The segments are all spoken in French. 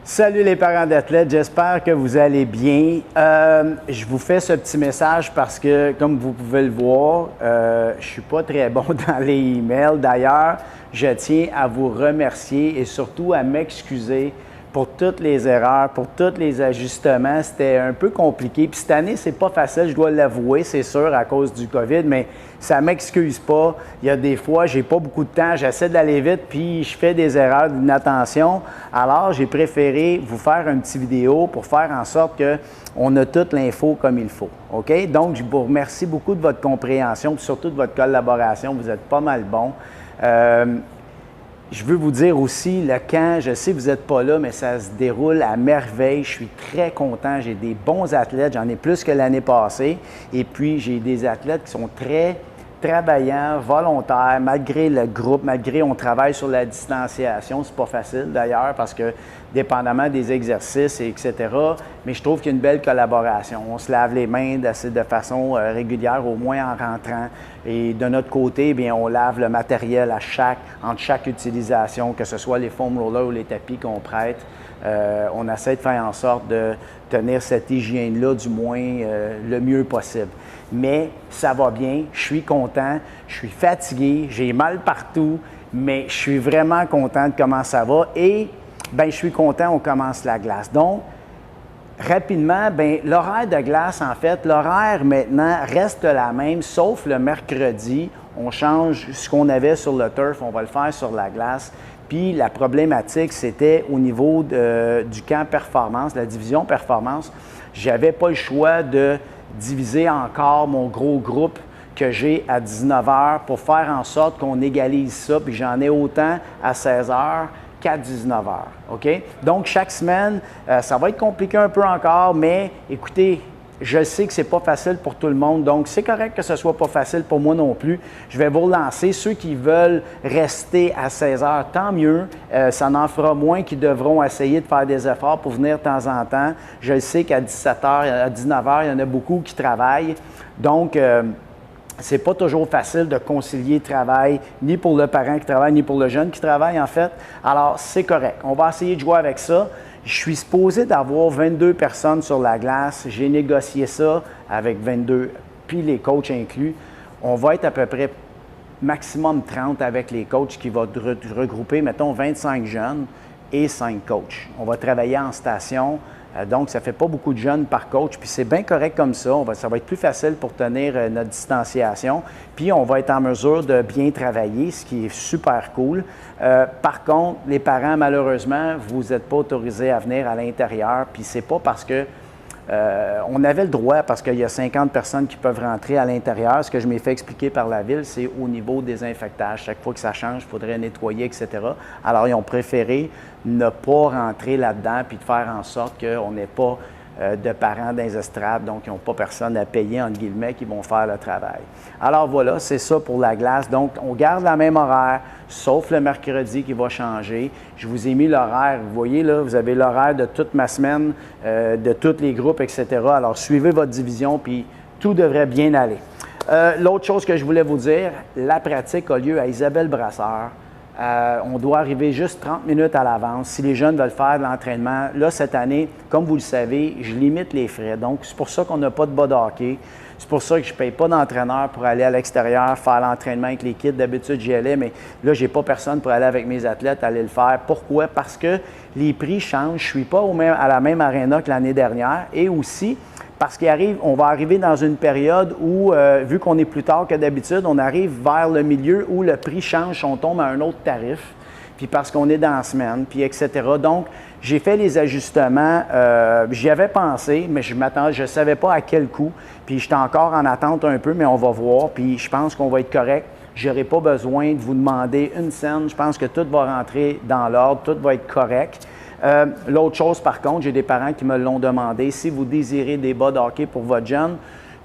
Salut les parents d'athlètes, j'espère que vous allez bien. Je vous fais ce petit message parce que, comme vous pouvez le voir, je ne suis pas très bon dans les emails. D'ailleurs, je tiens à vous remercier et surtout à m'excuser pour toutes les erreurs, pour tous les ajustements. C'était un peu compliqué. Puis cette année, c'est pas facile, je dois l'avouer, c'est sûr, à cause du COVID, mais ça ne m'excuse pas. Il y a des fois, j'ai pas beaucoup de temps, j'essaie d'aller vite, puis je fais des erreurs d'inattention. Alors, j'ai préféré vous faire une petite vidéo pour faire en sorte qu'on a toute l'info comme il faut. OK? Donc, je vous remercie beaucoup de votre compréhension, puis surtout de votre collaboration. Vous êtes pas mal bons. Je veux vous dire aussi, le camp, je sais que vous n'êtes pas là, mais ça se déroule à merveille. Je suis très content. J'ai des bons athlètes. J'en ai plus que l'année passée. Et puis, j'ai des athlètes qui sont très travaillants, volontaires, malgré le groupe, malgré on travaille sur la distanciation. C'est pas facile d'ailleurs parce que, dépendamment des exercices, etc. Mais je trouve qu'il y a une belle collaboration. On se lave les mains de façon régulière, au moins en rentrant. Et de notre côté, bien, on lave le matériel entre chaque utilisation, que ce soit les foam rollers ou les tapis qu'on prête. On essaie de faire en sorte de tenir cette hygiène-là du moins le mieux possible. Mais ça va bien, je suis content, je suis fatigué, j'ai mal partout, mais je suis vraiment content de comment ça va et bien, je suis content, on commence la glace. Donc, rapidement, bien, l'horaire de glace, en fait, l'horaire maintenant reste la même, sauf le mercredi. On change ce qu'on avait sur le turf, on va le faire sur la glace. Puis la problématique, c'était au niveau du camp performance, la division performance. J'avais pas le choix de diviser encore mon gros groupe que j'ai à 19 h pour faire en sorte qu'on égalise ça, puis j'en ai autant à 16 h qu'à 19 h. OK? Donc, chaque semaine, ça va être compliqué un peu encore, mais écoutez, je sais que ce n'est pas facile pour tout le monde, donc c'est correct que ce ne soit pas facile pour moi non plus. Je vais vous relancer. Ceux qui veulent rester à 16 h, tant mieux. Ça en fera moins qui devront essayer de faire des efforts pour venir de temps en temps. Je sais qu'à 17 h, à 19 h, il y en a beaucoup qui travaillent. Donc, c'est pas toujours facile de concilier travail, ni pour le parent qui travaille, ni pour le jeune qui travaille, en fait. Alors, c'est correct. On va essayer de jouer avec ça. Je suis supposé d'avoir 22 personnes sur la glace. J'ai négocié ça avec 22, puis les coachs inclus. On va être à peu près maximum 30 avec les coachs qui vont regrouper, mettons, 25 jeunes et 5 coachs. On va travailler en station. Donc, ça ne fait pas beaucoup de jeunes par coach, puis c'est bien correct comme ça. Ça va être plus facile pour tenir notre distanciation, puis on va être en mesure de bien travailler, ce qui est super cool. Par contre, les parents, malheureusement, vous n'êtes pas autorisés à venir à l'intérieur, puis c'est pas parce que on avait le droit, parce qu'il y a 50 personnes qui peuvent rentrer à l'intérieur. Ce que je m'ai fait expliquer par la Ville, c'est au niveau des désinfectage. Chaque fois que ça change, il faudrait nettoyer, etc. Alors, ils ont préféré ne pas rentrer là-dedans puis de faire en sorte qu'on n'ait pas de parents dans les estrades, donc ils n'ont pas personne à payer, entre guillemets, qui vont faire le travail. Alors voilà, c'est ça pour la glace. Donc, on garde la même horaire, sauf le mercredi qui va changer. Je vous ai mis l'horaire. Vous voyez là, vous avez l'horaire de toute ma semaine, de tous les groupes, etc. Alors, suivez votre division, puis tout devrait bien aller. L'autre chose que je voulais vous dire, la pratique a lieu à Isabelle Brasseur. On doit arriver juste 30 minutes à l'avance. Si les jeunes veulent faire de l'entraînement, là, cette année, comme vous le savez, je limite les frais. Donc, c'est pour ça qu'on n'a pas de bas de hockey. C'est pour ça que je ne paye pas d'entraîneur pour aller à l'extérieur, faire l'entraînement avec les kids. D'habitude, j'y allais, mais là, je n'ai pas personne pour aller avec mes athlètes, aller le faire. Pourquoi? Parce que les prix changent. Je ne suis pas à la même aréna que l'année dernière. Et aussi, parce qu'on va arriver dans une période où, vu qu'on est plus tard que d'habitude, on arrive vers le milieu où le prix change, on tombe à un autre tarif, puis parce qu'on est dans la semaine, puis etc. Donc, j'ai fait les ajustements, j'y avais pensé, mais je ne savais pas à quel coût, puis j'étais encore en attente un peu, mais on va voir, puis je pense qu'on va être correct. Je n'aurai pas besoin de vous demander une scène, je pense que tout va rentrer dans l'ordre, tout va être correct. L'autre chose, par contre, j'ai des parents qui me l'ont demandé. Si vous désirez des bas de hockey pour votre jeune,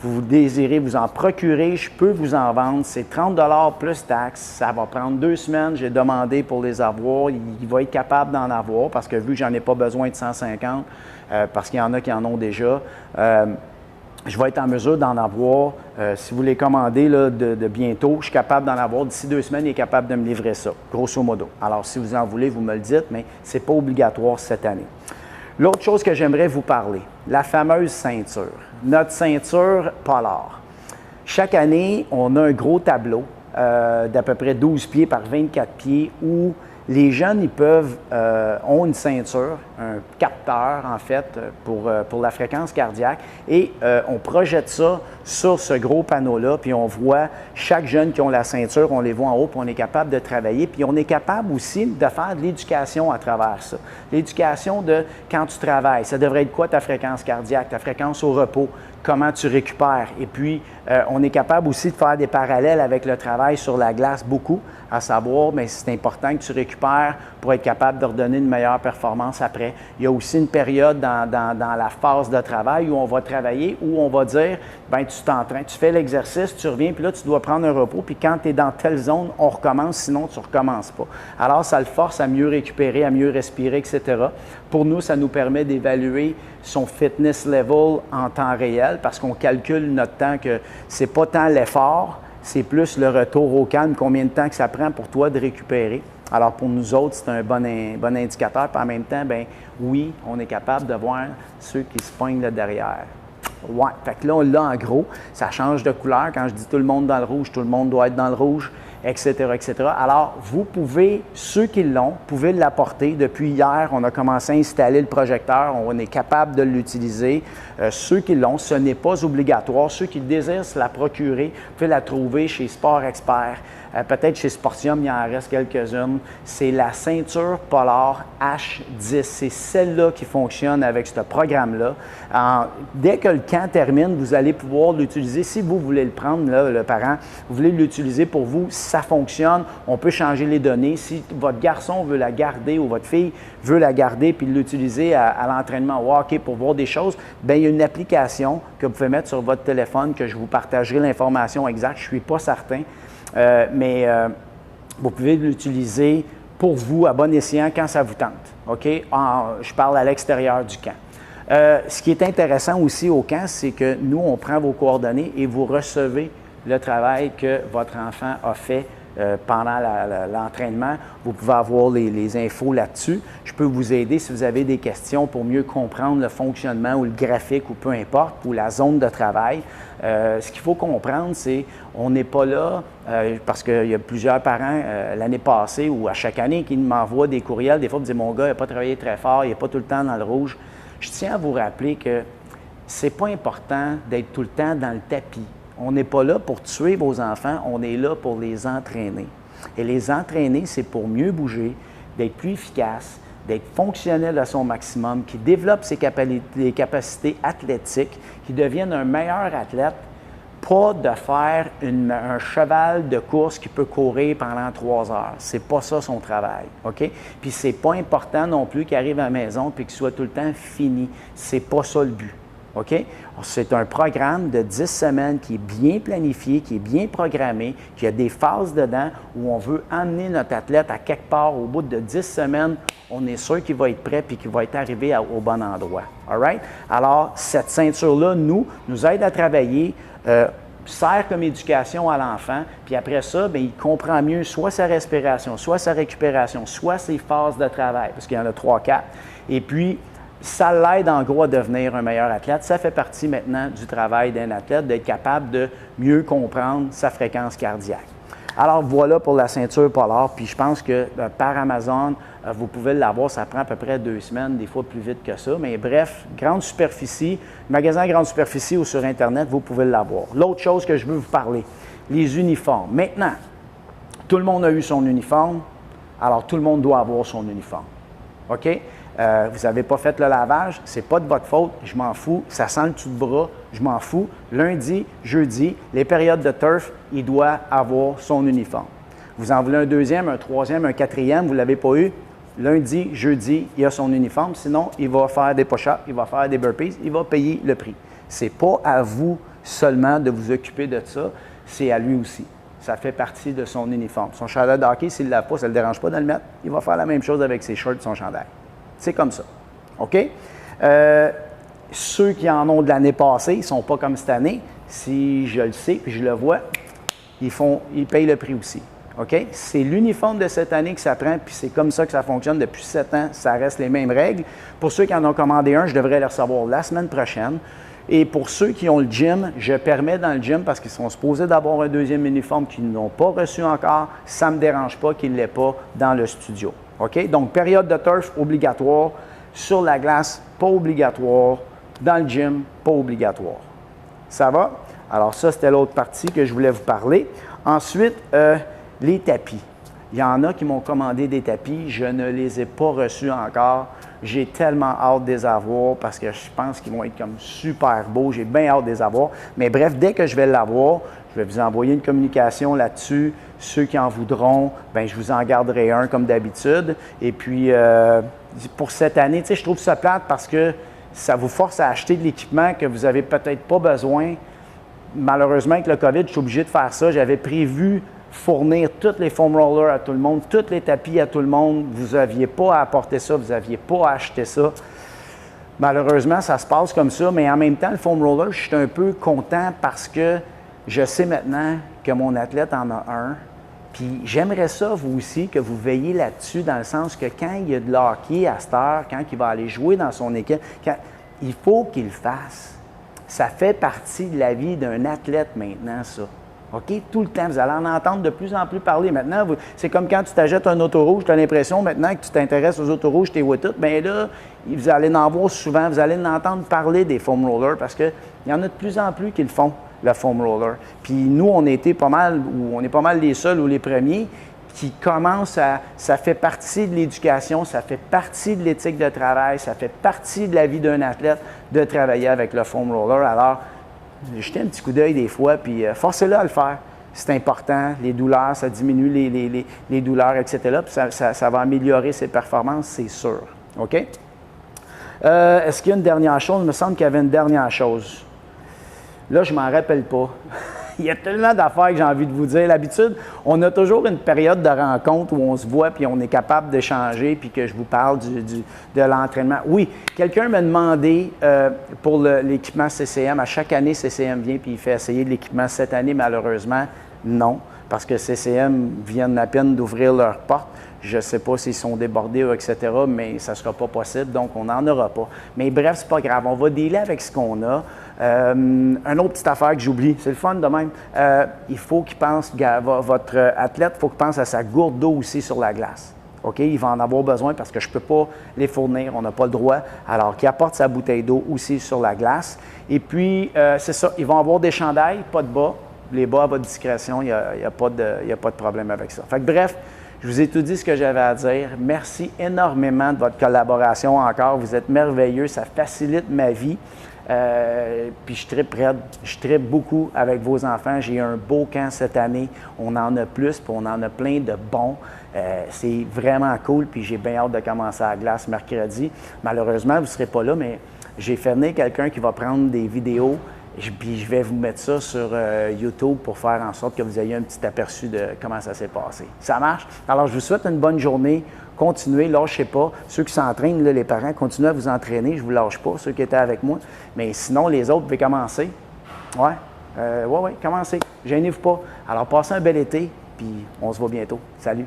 vous désirez vous en procurer, je peux vous en vendre. C'est 30 $ plus taxes. Ça va prendre 2 semaines. J'ai demandé pour les avoir. Il va être capable d'en avoir parce que vu que j'en ai pas besoin de 150, parce qu'il y en a qui en ont déjà, je vais être en mesure d'en avoir. Si vous les commandez là, de bientôt, je suis capable d'en avoir. D'ici 2 semaines, il est capable de me livrer ça, grosso modo. Alors, si vous en voulez, vous me le dites, mais ce n'est pas obligatoire cette année. L'autre chose que j'aimerais vous parler, la fameuse ceinture, notre ceinture Polar. Chaque année, on a un gros tableau d'à peu près 12 pieds par 24 pieds où les jeunes, ils ont une ceinture, un capteur en fait, pour la fréquence cardiaque et on projette ça sur ce gros panneau-là, puis on voit chaque jeune qui a la ceinture, on les voit en haut, puis on est capable de travailler, puis on est capable aussi de faire de l'éducation à travers ça. L'éducation de quand tu travailles, ça devrait être quoi ta fréquence cardiaque, ta fréquence au repos, comment tu récupères. Et puis, on est capable aussi de faire des parallèles avec le travail sur la glace, beaucoup, à savoir, mais c'est important que tu récupères pour être capable de redonner une meilleure performance après. Il y a aussi une période dans la phase de travail où on va travailler, où on va dire, bien, tu t'entraînes, tu fais l'exercice, tu reviens, puis là, tu dois prendre un repos, puis quand tu es dans telle zone, on recommence, sinon tu ne recommences pas. Alors, ça le force à mieux récupérer, à mieux respirer, etc. Pour nous, ça nous permet d'évaluer son fitness level en temps réel parce qu'on calcule notre temps que c'est pas tant l'effort, c'est plus le retour au calme, combien de temps que ça prend pour toi de récupérer. Alors pour nous autres, c'est un bon indicateur, puis en même temps, bien oui, on est capable de voir ceux qui se poignent là derrière. Ouais, fait que là, on l'a en gros, ça change de couleur. Quand je dis tout le monde dans le rouge, tout le monde doit être dans le rouge, etc., etc. Alors, vous pouvez, ceux qui l'ont, pouvez l'apporter. Depuis hier, on a commencé à installer le projecteur, on est capable de l'utiliser. Ceux qui l'ont, ce n'est pas obligatoire. Ceux qui désirent se la procurer, vous pouvez la trouver chez Sport Expert. Peut-être chez Sportium, il en reste quelques-unes. C'est la ceinture Polar H10. C'est celle-là qui fonctionne avec ce programme-là. Dès que le camp termine, vous allez pouvoir l'utiliser. Si vous voulez le prendre, là, le parent, vous voulez l'utiliser pour vous, ça fonctionne. On peut changer les données. Si votre garçon veut la garder ou votre fille veut la garder puis l'utiliser à l'entraînement au hockey pour voir des choses, bien, il y a une application que vous pouvez mettre sur votre téléphone que je vous partagerai l'information exacte. Je ne suis pas certain. Mais vous pouvez l'utiliser pour vous à bon escient quand ça vous tente. OK? Je parle à l'extérieur du camp. Ce qui est intéressant aussi au camp, c'est que nous, on prend vos coordonnées et vous recevez le travail que votre enfant a fait pendant l'entraînement. Vous pouvez avoir les infos là-dessus. Je peux vous aider si vous avez des questions pour mieux comprendre le fonctionnement ou le graphique ou peu importe, ou la zone de travail. Ce qu'il faut comprendre, c'est on n'est pas là parce qu'il y a plusieurs parents l'année passée ou à chaque année qui m'envoient des courriels. Des fois, ils me disent « Mon gars, il n'a pas travaillé très fort, il n'est pas tout le temps dans le rouge. » Je tiens à vous rappeler que c'est pas important d'être tout le temps dans le tapis. On n'est pas là pour tuer vos enfants, on est là pour les entraîner. Et les entraîner, c'est pour mieux bouger, d'être plus efficace, d'être fonctionnel à son maximum, qui développe ses capacités athlétiques, qui devienne un meilleur athlète, pas de faire un cheval de course qui peut courir pendant 3 heures. C'est pas ça son travail, OK? Puis c'est pas important non plus qu'il arrive à la maison puis qu'il soit tout le temps fini. C'est pas ça le but. OK? C'est un programme de 10 semaines qui est bien planifié, qui est bien programmé, qui a des phases dedans où on veut emmener notre athlète à quelque part au bout de 10 semaines. On est sûr qu'il va être prêt et qu'il va être arrivé au bon endroit. All right? Alors, cette ceinture-là, nous aide à travailler, sert comme éducation à l'enfant, puis après ça, bien, il comprend mieux soit sa respiration, soit sa récupération, soit ses phases de travail, parce qu'il y en a 3-4. Et puis, ça l'aide en gros à devenir un meilleur athlète. Ça fait partie maintenant du travail d'un athlète, d'être capable de mieux comprendre sa fréquence cardiaque. Alors voilà pour la ceinture Polar, puis je pense que par Amazon, vous pouvez l'avoir, ça prend à peu près 2 semaines, des fois plus vite que ça, mais bref, grande superficie, magasin grande superficie ou sur Internet, vous pouvez l'avoir. L'autre chose que je veux vous parler, les uniformes. Maintenant, tout le monde a eu son uniforme, alors tout le monde doit avoir son uniforme. OK? Vous n'avez pas fait le lavage, c'est pas de votre faute, je m'en fous. Ça sent le dessous de bras, je m'en fous. Lundi, jeudi, les périodes de turf, il doit avoir son uniforme. Vous en voulez un deuxième, un troisième, un quatrième, vous ne l'avez pas eu. Lundi, jeudi, il a son uniforme. Sinon, il va faire des push-ups, il va faire des burpees, il va payer le prix. Ce n'est pas à vous seulement de vous occuper de ça, c'est à lui aussi. Ça fait partie de son uniforme. Son chandail de hockey, s'il ne l'a pas, ça ne le dérange pas de le mettre. Il va faire la même chose avec ses shorts et son chandail. C'est comme ça. OK? Ceux qui en ont de l'année passée, ils ne sont pas comme cette année. Si je le sais puis je le vois, ils payent le prix aussi. OK? C'est l'uniforme de cette année que ça prend, puis c'est comme ça que ça fonctionne depuis 7 ans. Ça reste les mêmes règles. Pour ceux qui en ont commandé un, je devrais le recevoir la semaine prochaine. Et pour ceux qui ont le gym, je permets dans le gym, parce qu'ils sont supposés d'avoir un deuxième uniforme qu'ils n'ont pas reçu encore, ça ne me dérange pas qu'ils ne l'aient pas dans le studio. OK? Donc, période de turf obligatoire. Sur la glace, pas obligatoire. Dans le gym, pas obligatoire. Ça va? Alors ça, c'était l'autre partie que je voulais vous parler. Ensuite, les tapis. Il y en a qui m'ont commandé des tapis. Je ne les ai pas reçus encore. J'ai tellement hâte de les avoir parce que je pense qu'ils vont être comme super beaux. J'ai bien hâte de les avoir. Mais bref, dès que je vais l'avoir, je vais vous envoyer une communication là-dessus. Ceux qui en voudront, bien, je vous en garderai un comme d'habitude. Et puis, pour cette année, tu sais, je trouve ça plate parce que ça vous force à acheter de l'équipement que vous n'avez peut-être pas besoin. Malheureusement, avec le COVID, je suis obligé de faire ça. J'avais prévu fournir tous les foam rollers à tout le monde, tous les tapis à tout le monde. Vous n'aviez pas à apporter ça, vous n'aviez pas à acheter ça. Malheureusement, ça se passe comme ça, mais en même temps, le foam roller, je suis un peu content parce que je sais maintenant que mon athlète en a un. Puis j'aimerais ça, vous aussi, que vous veillez là-dessus, dans le sens que quand il y a de hockey à cette heure, quand il va aller jouer dans son équipe, il faut qu'il le fasse. Ça fait partie de la vie d'un athlète maintenant, ça. OK? Tout le temps, vous allez en entendre de plus en plus parler. Maintenant, c'est comme quand tu t'achètes un auto rouge, tu as l'impression maintenant que tu t'intéresses aux autos rouges, tu es vois tout. Bien là, vous allez en voir souvent, vous allez en entendre parler des foam rollers parce qu'il y en a de plus en plus qui le font, le foam roller. Puis nous, on est pas mal les seuls ou les premiers qui commencent à... Ça fait partie de l'éducation, ça fait partie de l'éthique de travail, ça fait partie de la vie d'un athlète de travailler avec le foam roller. Alors, jetez un petit coup d'œil des fois, puis forcez-le à le faire. C'est important. Les douleurs, ça diminue les douleurs, etc. Puis ça va améliorer ses performances, c'est sûr. OK? Est-ce qu'il y a une dernière chose? Il me semble qu'il y avait une dernière chose. Là, je ne m'en rappelle pas. Il y a tellement d'affaires que j'ai envie de vous dire. L'habitude, on a toujours une période de rencontre où on se voit puis on est capable d'échanger puis que je vous parle de l'entraînement. Oui, quelqu'un m'a demandé pour l'équipement CCM. À chaque année, CCM vient puis il fait essayer de l'équipement. Cette année, malheureusement, non, parce que CCM viennent à peine d'ouvrir leurs portes. Je ne sais pas s'ils sont débordés, etc., mais ça ne sera pas possible, donc on n'en aura pas. Mais bref, c'est pas grave. On va dealer avec ce qu'on a. Une autre petite affaire que j'oublie, c'est le fun de même. Il faut qu'il pense, votre athlète, il faut qu'il pense à sa gourde d'eau aussi sur la glace. OK? Il va en avoir besoin parce que je ne peux pas les fournir, on n'a pas le droit. Alors, qu'il apporte sa bouteille d'eau aussi sur la glace. Et puis, c'est ça, ils vont avoir des chandails, pas de bas. Les bas à votre discrétion, il n'y a pas de problème avec ça. Fait que bref, je vous ai tout dit ce que j'avais à dire. Merci énormément de votre collaboration encore. Vous êtes merveilleux, ça facilite ma vie. Puis je tripe raide, je tripe beaucoup avec vos enfants. J'ai un beau camp cette année. On en a plus, puis on en a plein de bons. C'est vraiment cool, puis j'ai bien hâte de commencer à la glace mercredi. Malheureusement, vous ne serez pas là, mais j'ai fait venir quelqu'un qui va prendre des vidéos. Puis je vais vous mettre ça sur YouTube pour faire en sorte que vous ayez un petit aperçu de comment ça s'est passé. Ça marche? Alors, je vous souhaite une bonne journée. Continuez, lâchez pas. Ceux qui s'entraînent, là, les parents, continuez à vous entraîner. Je ne vous lâche pas, ceux qui étaient avec moi. Mais sinon, les autres, vous pouvez commencer. Oui, commencez. Gênez-vous pas. Alors, passez un bel été, puis on se voit bientôt. Salut!